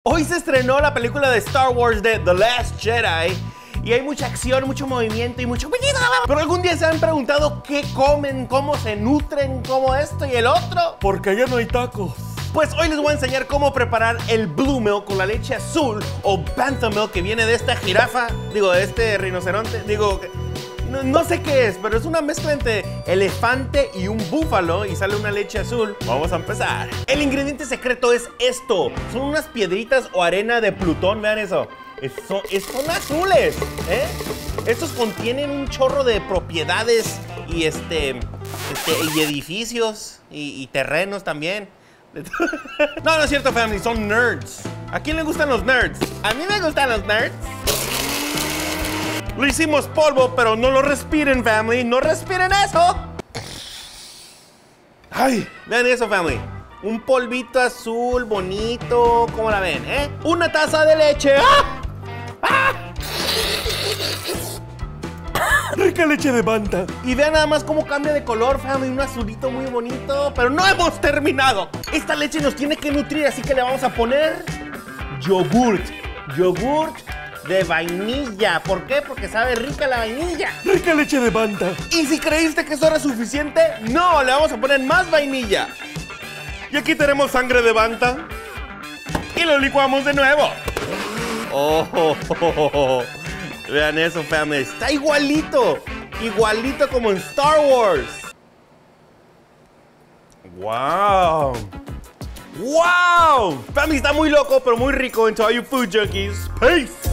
Hoy se estrenó la película de Star Wars de The Last Jedi y hay mucha acción, mucho movimiento y mucho... Pero algún día se han preguntado qué comen, cómo se nutren, cómo esto y el otro. Porque allá no hay tacos. Pues hoy les voy a enseñar cómo preparar el Blue Milk con la leche azul o Bantha Milk que viene de esta jirafa, de este rinoceronte, no sé qué es, pero es una mezcla entre elefante y un búfalo y sale una leche azul. Vamos a empezar. El ingrediente secreto es esto. Son unas piedritas o arena de Plutón, vean eso. Son azules, ¿eh? Estos contienen un chorro de propiedades y y edificios y terrenos también. No es cierto, family, son nerds. ¿A quién le gustan los nerds? A mí me gustan los nerds. Lo hicimos polvo, pero no lo respiren, family. No respiren eso. Ay, vean eso, family. Un polvito azul bonito. ¿Cómo la ven, eh? Una taza de leche. ¡Ah! ¡Ah! Rica leche de Bantha. Y vean nada más cómo cambia de color, family. Un azulito muy bonito. Pero no hemos terminado. Esta leche nos tiene que nutrir, así que le vamos a poner yogurt. Yogurt de vainilla. ¿Por qué? Porque sabe rica la vainilla. Rica leche de Bantha. Y si creíste que eso era suficiente, no, le vamos a poner más vainilla. Y aquí tenemos sangre de Bantha. Y lo licuamos de nuevo. Vean eso, family. Está igualito. Igualito como en Star Wars. ¡Wow! ¡Wow! Family, está muy loco, pero muy rico. And to all you food junkies, peace.